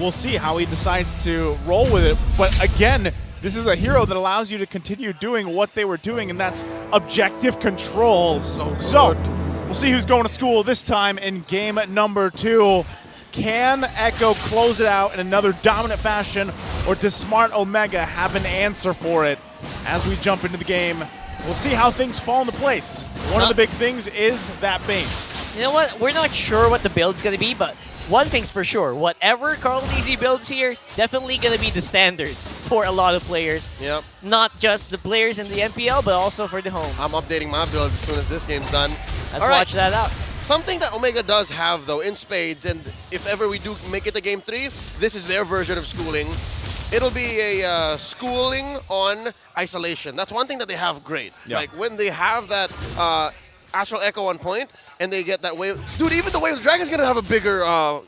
we'll see how he decides to roll with it. But again, this is a hero that allows you to continue doing what they were doing, and that's objective control. So we'll see who's going to school this time in game number 2. Can Echo close it out in another dominant fashion, or does Smart Omega have an answer for it? As we jump into the game, we'll see how things fall into place. One of the big things is that Bane. You know what? We're not sure what the build's going to be, but one thing's for sure. Whatever Carl DZ builds here, definitely going to be the standard for a lot of players. Yep. Not just the players in the MPL, but also for the homes. I'm updating my build as soon as this game's done. Let's watch that out. Something that Omega does have, though, in spades, and if ever we do make it to Game 3, this is their version of schooling. It'll be a schooling on isolation. That's one thing that they have great. Yeah. Like, when they have that Astral Echo on point, and they get that wave. Dude, even the Wave of the Dragon's going to have a bigger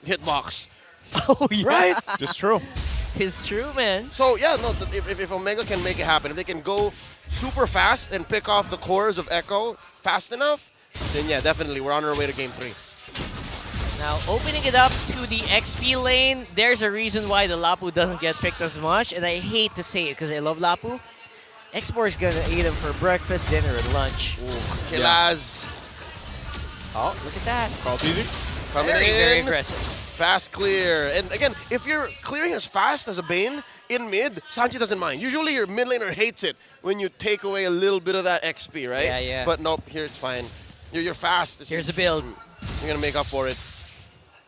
hitbox. Oh, yeah. Right? Just true. It's true, man. So, yeah, no, if Omega can make it happen, if they can go super fast and pick off the cores of Echo fast enough, then yeah, definitely, we're on our way to Game 3. Now, opening it up to the XP lane, there's a reason why the Lapu doesn't get picked as much, and I hate to say it because I love Lapu. X4 is going to eat him for breakfast, dinner, and lunch. Kilaz. Oh, look at that. Carl DZ. Coming Very in. aggressive. Fast clear. And again, if you're clearing as fast as a Bane in mid, Sanji doesn't mind. Usually your mid laner hates it when you take away a little bit of that XP, right? Yeah, yeah. But nope, here it's fine. You're fast. Here's a build. You're going to make up for it.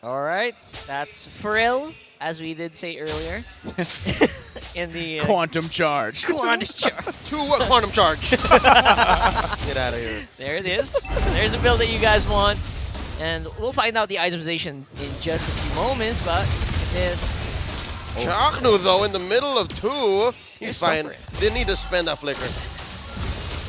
All right, that's Frill, as we did say earlier. In the Quantum charge. Quantum charge. Quantum charge. Get out of here. There it is. There's a build that you guys want. And we'll find out the itemization in just a few moments, but it is. Chaknu, though, in the middle of 2. He's fine. suffering. Didn't need to spend that flicker.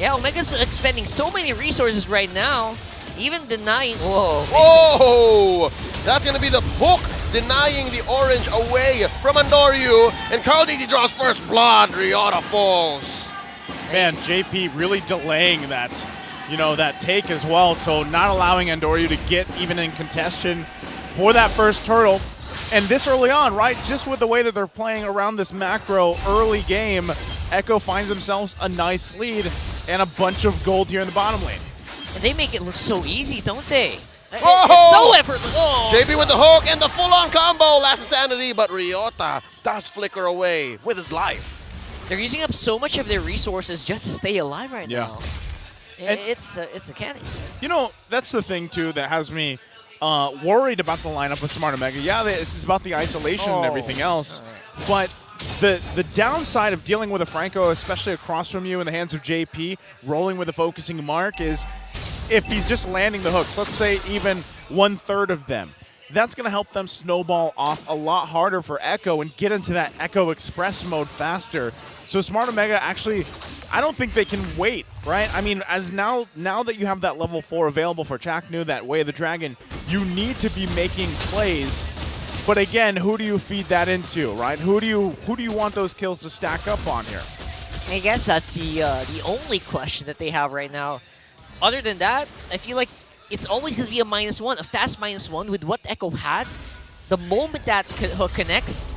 Yeah, Omega's expending so many resources right now, even denying. Whoa. Whoa! That's going to be the hook denying the orange away from Andoryu. And Carl DZ draws first blood. Ryota falls. Man, JP really delaying that, that take as well. So not allowing Andoryu to get even in contention for that first turtle. And this early on, right, just with the way that they're playing around this macro early game, Echo finds themselves a nice lead and a bunch of gold here in the bottom lane. And they make it look so easy, don't they? Whoa! It's so effortless. Oh. JP with the hook and the full-on combo. Last insanity, but Ryota does flicker away with his life. They're using up so much of their resources just to stay alive right now. And It's a candy. That's the thing, too, that has me worried about the lineup with Smart Omega. Yeah, it's about the isolation and everything else. But the downside of dealing with a Franco, especially across from you in the hands of JP, rolling with a focusing mark, is if he's just landing the hooks, let's say even 1/3 of them, that's going to help them snowball off a lot harder for Echo and get into that Echo Express mode faster. So Smart Omega actually, I don't think they can wait, right? I mean, as now that you have that level 4 available for Chaknu, that Way of the Dragon, you need to be making plays. But again, who do you feed that into, right? Who do you want those kills to stack up on here? I guess that's the only question that they have right now. Other than that, I feel like it's always going to be a -1, a fast -1 with what Echo has. The moment that hook connects,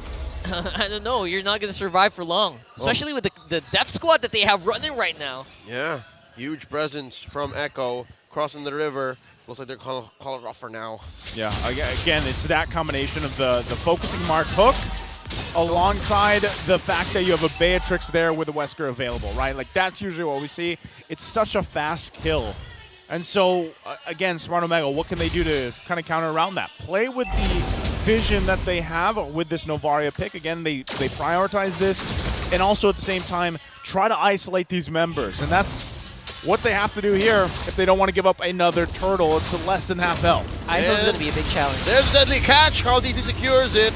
I don't know, you're not going to survive for long. Especially with the Death Squad that they have running right now. Yeah, huge presence from Echo crossing the river. Looks like they're call it off for now. Yeah, again, it's that combination of the focusing mark hook alongside the fact that you have a Beatrix there with a Wesker available, right? Like, that's usually what we see. It's such a fast kill. And so, again, Smart Omega, what can they do to kind of counter around that? Play with the vision that they have with this Novaria pick. Again, they prioritize this, and also at the same time, try to isolate these members. And that's what they have to do here if they don't want to give up another turtle. It's a less than half health. I think it's going to be a big challenge. There's a deadly catch. Carl DZ secures it.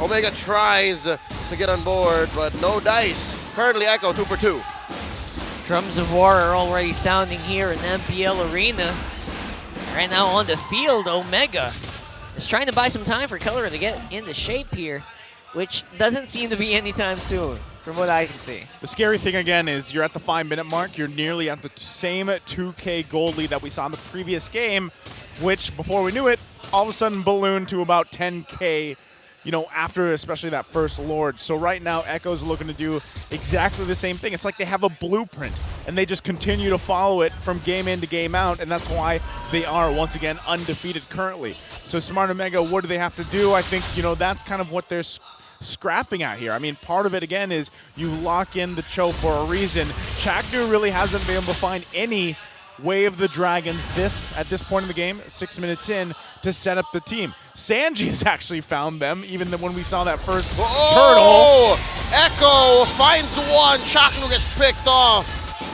Omega tries to get on board, but no dice. Currently, Echo 2 for 2. Drums of war are already sounding here in MPL Arena. Right now on the field, Omega is trying to buy some time for Color to get into shape here, which doesn't seem to be anytime soon, from what I can see. The scary thing, again, is you're at the 5-minute mark. You're nearly at the same 2K gold lead that we saw in the previous game, which, before we knew it, all of a sudden ballooned to about 10K after especially that first Lord. So right now, Echo's looking to do exactly the same thing. It's like they have a blueprint, and they just continue to follow it from game in to game out, and that's why they are, once again, undefeated currently. So Smart Omega, what do they have to do? I think, that's kind of what they're scrapping at here. I mean, part of it, again, is you lock in the Cho for a reason. Chaknu really hasn't been able to find any way of the Dragons at this point in the game, 6 minutes in, to set up the team. Sanji has actually found them, even when we saw that first turtle. Echo finds one. Chaknu gets picked off.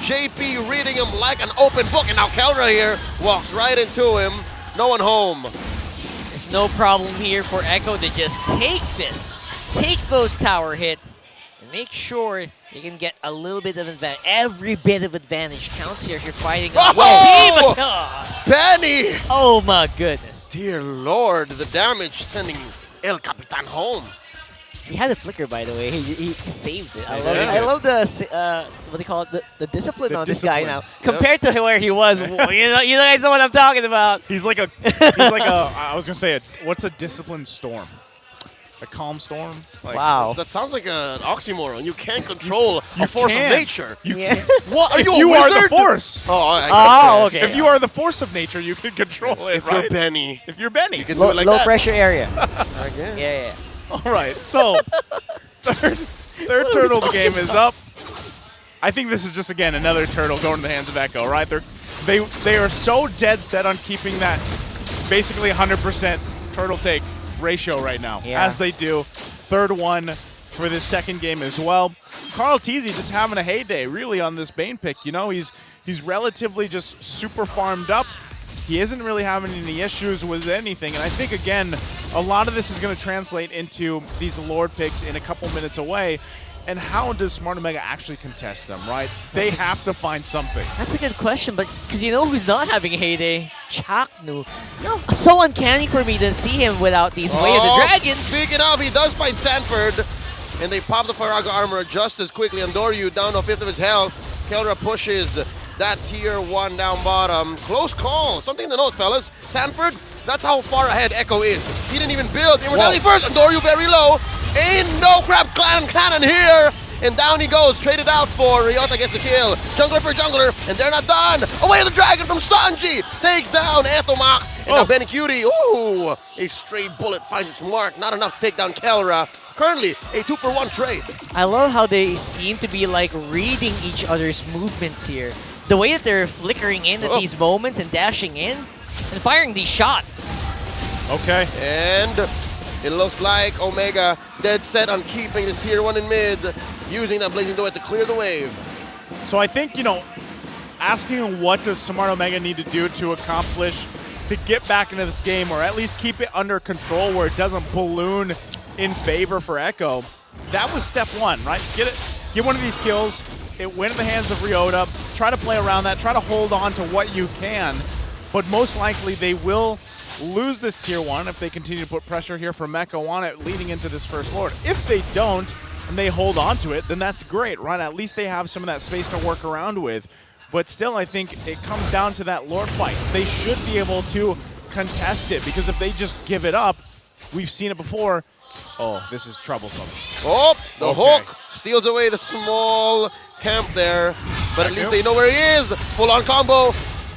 JP reading him like an open book, and now Kelra here walks right into him. No one home. There's no problem here for Echo to just take those tower hits, and make sure you can get a little bit of advantage. Every bit of advantage counts here if you're fighting on Benny! Oh my goodness. Dear Lord, the damage sending El Capitan home. He had a flicker, by the way. He saved it. I love the, what they call it, the discipline on this guy now. Compared to where he was. you guys know what I'm talking about. He's like I was going to say, what's a disciplined storm? A calm storm? Wow. That sounds like an oxymoron. You can't control a force of nature. What? Are you are the force. Okay. If you are the force of nature, you can control it, If you're Benny. If you're Benny. You can do it like low that. pressure area. I guess. Yeah. All right, so third turtle of the game is up. I think this is just, again, another turtle going to the hands of Echo, right? They are so dead set on keeping that basically 100% turtle take ratio right now, as they do. Third one for this second game as well. Carl Teasy just having a heyday, really, on this Bane pick. He's relatively just super farmed up. He isn't really having any issues with anything, and I think, again, a lot of this is going to translate into these Lord picks in a couple minutes away. And how does Smart Omega actually contest them, right? They have to find something. That's a good question, but because who's not having a heyday? Chaknu. So uncanny for me to see him without these Way of the Dragons. Speaking of, he does find Sanford, and they pop the Faraga armor just as quickly. Andoryu down to a fifth of his health. Kelra pushes that tier 1 down bottom. Close call. Something to note, fellas. Sanford, that's how far ahead Echo is. He didn't even build Immortality first. Andoryu very low. Ain't no crap clan cannon here. And down he goes. Traded out for Ryota gets the kill. Jungler for jungler. And they're not done. Away the dragon from Sanji. Takes down Ethomax. And now Benny Cutie. Ooh. A stray bullet finds its mark. Not enough to take down Kelra. Currently, a 2-for-1 trade. I love how they seem to be like reading each other's movements here. The way that they're flickering in at these moments and dashing in and firing these shots. Okay. And it looks like Omega dead set on keeping this tier 1 in mid, using that Blazing Duet to clear the wave. So I think, asking what does Smart Omega need to do to accomplish to get back into this game, or at least keep it under control where it doesn't balloon in favor for Echo, that was step one, right? Get one of these kills. It went in the hands of Ryota. Try to play around that. Try to hold on to what you can. But most likely they will lose this tier 1 if they continue to put pressure here from Echo on it leading into this first Lord. If they don't and they hold on to it, then that's great, right? At least they have some of that space to work around with. But still, I think it comes down to that Lord fight. They should be able to contest it, because if they just give it up, we've seen it before. Oh, this is troublesome. Oh, the hook steals away the small camp there, but at least they know where he is. Full-on combo.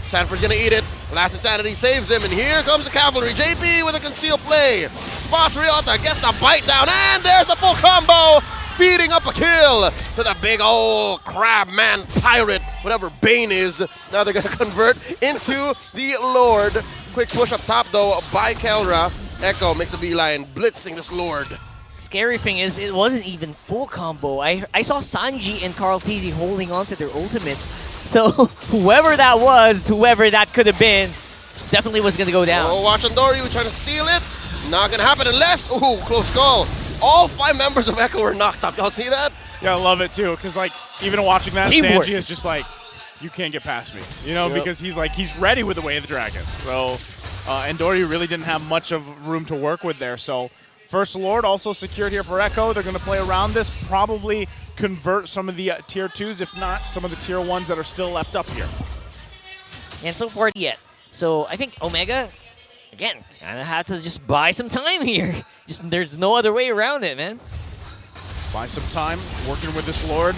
Sanford's gonna eat it. Last Insanity saves him, and here comes the cavalry. JP with a concealed play. Spots Ryota, gets the bite down, and there's the full combo. Feeding up a kill to the big old crab man pirate, whatever Bane is. Now they're gonna convert into the Lord. Quick push up top though by Kelra. Echo makes a beeline, blitzing this Lord. Scary thing is, it wasn't even full combo. I saw Sanji and Carl Teasy holding on to their ultimates. So whoever that was, whoever that could have been, definitely was going to go down. Oh, watch Andoryu trying to steal it. Not going to happen unless, ooh, close call. All 5 members of Echo were knocked up. Y'all see that? Yeah, I love it too, because even watching that, Teamwork. Sanji is just like, you can't get past me, because he's ready with the Way of the Dragon. So Andoryu really didn't have much of room to work with there. So First Lord also secured here for Echo. They're going to play around this, probably convert some of the tier 2s, if not some of the tier 1s that are still left up here. And so far yet. So I think Omega, again, kind of had to just buy some time here. Just there's no other way around it, man. Buy some time working with this Lord.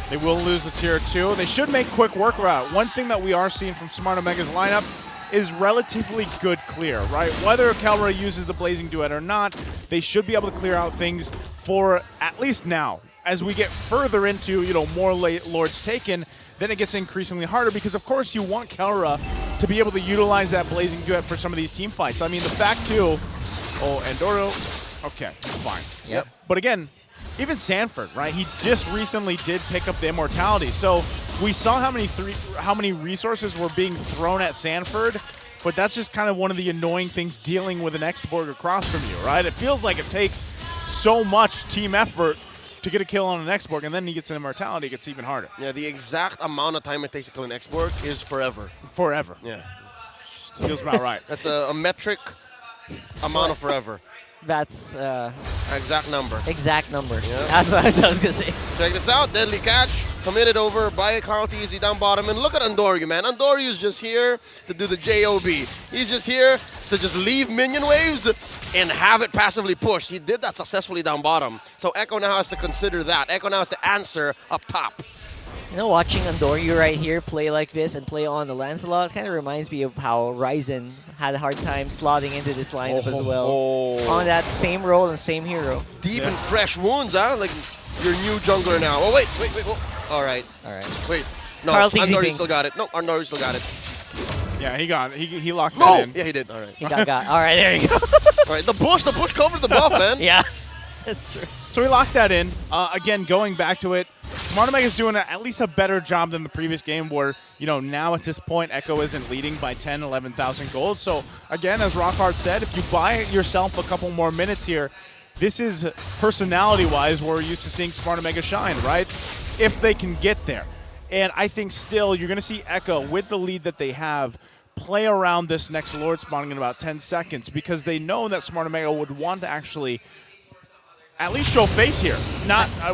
They will lose the tier 2. They should make quick work route. One thing that we are seeing from Smart Omega's lineup is relatively good clear, right? Whether Kelra uses the Blazing Duet or not, they should be able to clear out things for at least now. As we get further into, more late Lords taken, then it gets increasingly harder because, of course, you want Kelra to be able to utilize that Blazing Duet for some of these team fights. I mean, the fact, too, Andoro, okay, fine. Yep. But again, even Sanford, right? He just recently did pick up the Immortality. So we saw how many resources were being thrown at Sanford, but that's just kind of one of the annoying things dealing with an X-Borg across from you, right? It feels like it takes so much team effort to get a kill on an X-Borg, and then he gets an Immortality, it gets even harder. Yeah, the exact amount of time it takes to kill an X-Borg is forever. Forever. Yeah. Feels about right. That's a metric amount of forever. That's Exact number. exact number. Yeah. That's what I was going to say. Check this out. Deadly catch. Committed over by Carl Teasy down bottom. And look at Andoryu, man. Andoryu's just here to do the JOB. He's just here to just leave minion waves and have it passively pushed. He did that successfully down bottom. So Echo now has to consider that. Echo now has to answer up top. Watching Andoryu right here play like this and play on the Lancelot kind of reminds me of how Ryzen had a hard time slotting into this lineup as well. On that same role and same hero. Deep and fresh wounds, huh? Like your new jungler now. Oh, wait. Oh. All right. Wait. No, Carl Teasy Andoryu thinks. still got it. No, Andoryu still got it. Yeah, he locked No! that in. Yeah, he did. All right. He got. All right, there you go. All right, the bush covered the buff, man. Yeah, that's true. So he locked that in. Again, going back to it, Smart Omega's doing at least a better job than the previous game where, now at this point, Echo isn't leading by 10, 11,000 gold. So, again, as Rockhard said, if you buy yourself a couple more minutes here, this is personality-wise where we're used to seeing Smart Omega shine, right? If they can get there. And I think still you're going to see Echo, with the lead that they have, play around this next Lord spawning in about 10 seconds because they know that Smart Omega would want to actually at least show face here.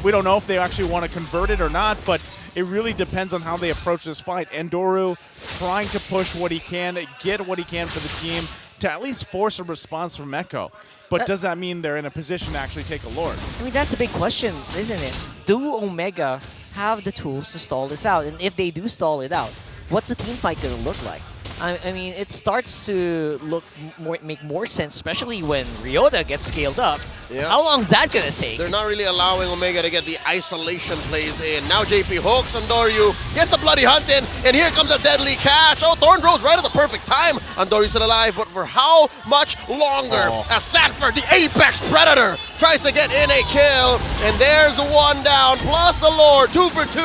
We don't know if they actually want to convert it or not, but it really depends on how they approach this fight. Andoryu trying to push what he can, get what he can for the team to at least force a response from Echo. But does that mean they're in a position to actually take a Lord? I mean, that's a big question, isn't it? Do Omega have the tools to stall this out? And if they do stall it out, what's the team fight going to look like? I mean, it starts to make more sense, especially when Ryota gets scaled up. Yeah. How long is that going to take? They're not really allowing Omega to get the isolation plays in. Now JP hooks Andoryu, gets the bloody hunt in, and here comes a deadly catch. Oh, Thorn Rose right at the perfect time. Andoryu's still alive, but for how much longer? As Sanford, the apex predator, tries to get in a kill, and there's one down, plus the Lord, 2 for 2.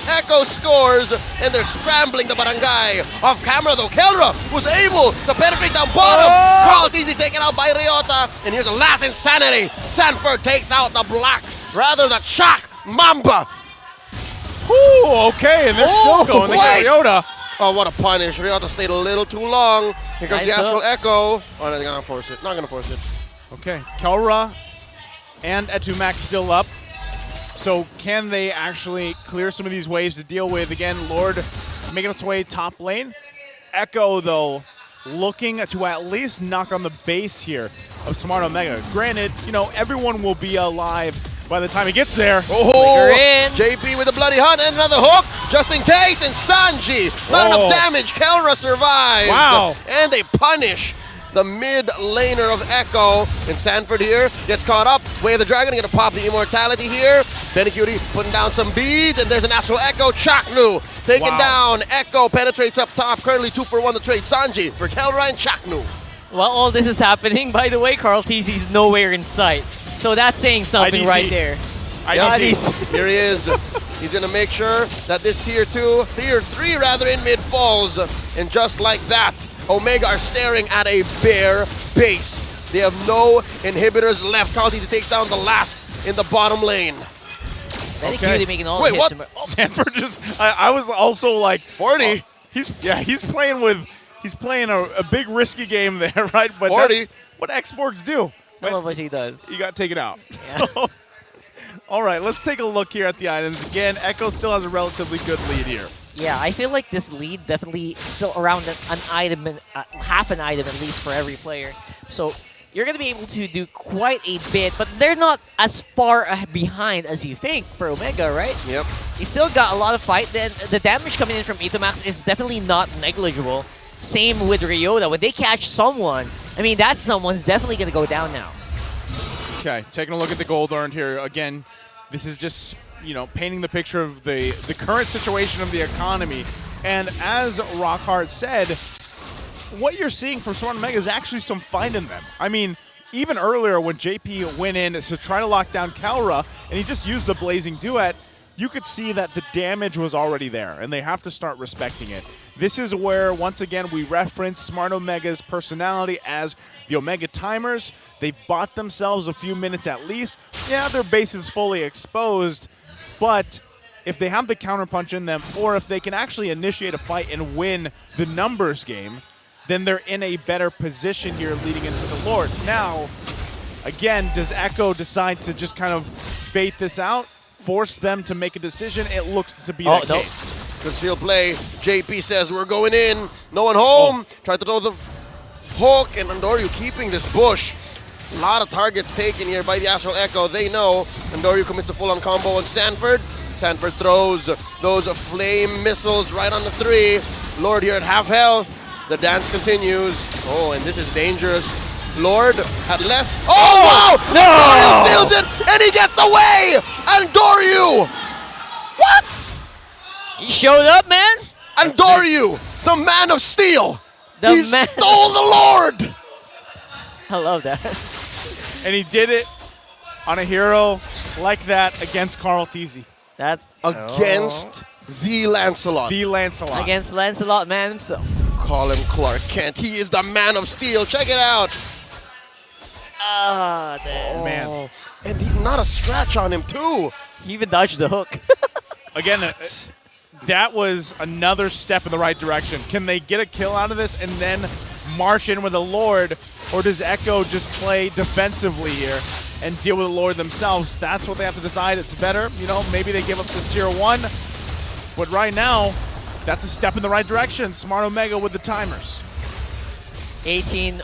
Echo scores, and they're scrambling the barangay. Off camera though, Kelra was able to penetrate down bottom. Carl easy taken out by Ryota, and here's the last insanity. Sanford takes out the black, rather the Shock Mamba. Ooh, okay, and they're still going. They got Ryota. Oh, what a punish. Ryota stayed a little too long. Here comes Nice the Astral up. Echo. Oh, no, they're going to force it. Not going to force it. Okay, Kelra and Etumax still up. So can they actually clear some of these waves to deal with? Again, Lord making its way top lane. Echo, though, looking to at least knock on the base here of Smart Omega. Granted, everyone will be alive by the time he gets there. Oh, in. JP with a bloody hunt and another hook, just in case, and Sanji. Not enough damage. Kelra survives. Wow. And they punish the mid laner of Echo. And Sanford here gets caught up. Way of the Dragon, gonna pop the immortality here. Benicudi putting down some beads, and there's an Astral Echo. Chaknu taken down. Echo penetrates up top. Currently 2 for 1 to trade Sanji for Kelra and Chaknu. While all this is happening, by the way, Carl TC's nowhere in sight. So that's saying something IDC. right there. IDC. Here he is. He's going to make sure that this tier 3 rather, in mid falls. And just like that, Omega are staring at a bare base. They have no inhibitors left. County to take down the last in the bottom lane. Okay. Making all Wait, hits. what? Sanford just, I was also like, 40. He's playing a big risky game there, right? But 40. that's what X-Borgs do. I love what he does. He got taken out. So, all right, let's take a look here at the items. Again, Echo still has a relatively good lead here. Yeah, I feel like this lead definitely still around an item, half an item at least for every player. So you're going to be able to do quite a bit, but they're not as far behind as you think for Omega, right? Yep. You still got a lot of fight. Then the damage coming in from Itomax is definitely not negligible. Same with Ryota. When they catch someone, I mean, that someone's definitely going to go down now. Okay, taking a look at the gold earned here. Again, this is just, painting the picture of the current situation of the economy. And as Rockhart said, what you're seeing from Smart Omega is actually some fight in them. I mean, even earlier when JP went in to try to lock down Kalra, and he just used the Blazing Duet, you could see that the damage was already there, and they have to start respecting it. This is where, once again, we reference Smart Omega's personality as the Omega Timers. They bought themselves a few minutes at least. Yeah, their base is fully exposed, but if they have the counterpunch in them, or if they can actually initiate a fight and win the numbers game, then they're in a better position here leading into the Lord. Now, again, does Echo decide to just kind of bait this out, force them to make a decision? It looks to be that case. Concealed play. JP says we're going in. No one home. Tried to throw the hook, and Andoryu keeping this bush. A lot of targets taken here by the Astral Echo. They know Andoryu commits a full-on combo on Sanford. Sanford throws those flame missiles right on the 3. Lord here at half health. The dance continues. Oh, and this is dangerous. Lord at less. Oh, wow! No! Andoryu steals it, and he gets away! Andoryu! What? He showed up, man. Andoryu, the man of steel. The He man. stole the Lord! I love that. And he did it on a hero like that against Carl Teasy. That's Against the Lancelot. The Lancelot. against Lancelot man himself. Call him Clark Kent. He is the man of steel. Check it out. Ah, damn. Man. And not a scratch on him, too. He even dodged the hook. Again, that was another step in the right direction. Can they get a kill out of this and then march in with the Lord, or does Echo just play defensively here and deal with the Lord themselves? That's what they have to decide. It's better, maybe they give up this tier 1, but right now, that's a step in the right direction. Smart Omega with the timers.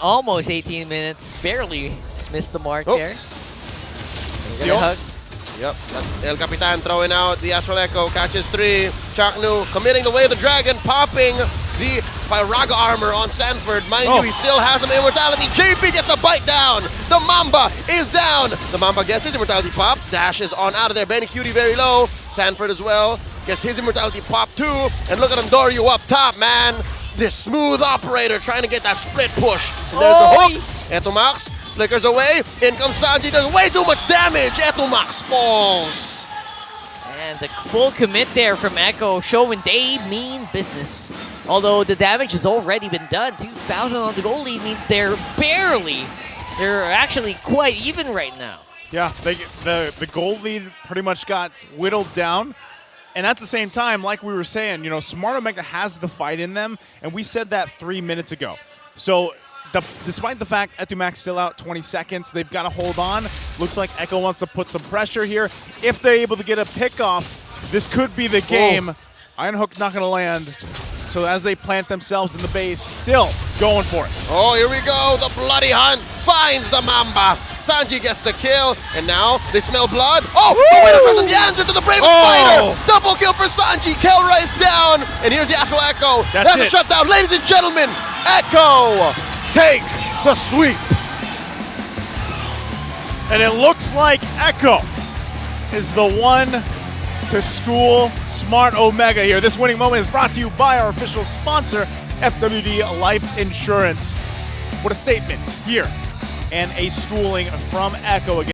Almost 18 minutes. Barely missed the mark there. Seal. Yep, that's El Capitan throwing out the Astral Echo, catches 3. Chaknu committing the way of the dragon, popping the Pyraga armor on Sanford. Mind you, he still has some immortality. JP gets the bite down. The Mamba is down. The Mamba gets his immortality pop, dashes on out of there. Benny Cutie very low. Sanford as well gets his immortality pop too. And look at Andoryu up top, man. This smooth operator trying to get that split push. And there's the hook. Etomax flickers away. In comes Sanji. Does way too much damage. Etomax falls. And the full commit there from Echo showing they mean business. Although the damage has already been done. 2,000 on the goal lead means they're actually quite even right now. Yeah, the gold lead pretty much got whittled down. And at the same time, like we were saying, Smart Omega has the fight in them, and we said that 3 minutes ago. So despite the fact Etomax still out 20 seconds, they've got to hold on. Looks like Echo wants to put some pressure here. If they're able to get a pick off, this could be the game. Iron Hook not going to land. So as they plant themselves in the base, still going for it. Oh, here we go. The bloody hunt finds the Mamba. Sanji gets the kill, and now they smell blood. Oh, the winner presents the answer to the bravest fighter. Double kill for Sanji. Kelra is down, and here's the Astral Echo. That's a shutdown. Ladies and gentlemen, Echo take the sweep. And it looks like Echo is the one to school Smart Omega here. This winning moment is brought to you by our official sponsor, FWD Life Insurance. What a statement here. And a schooling from Echo again.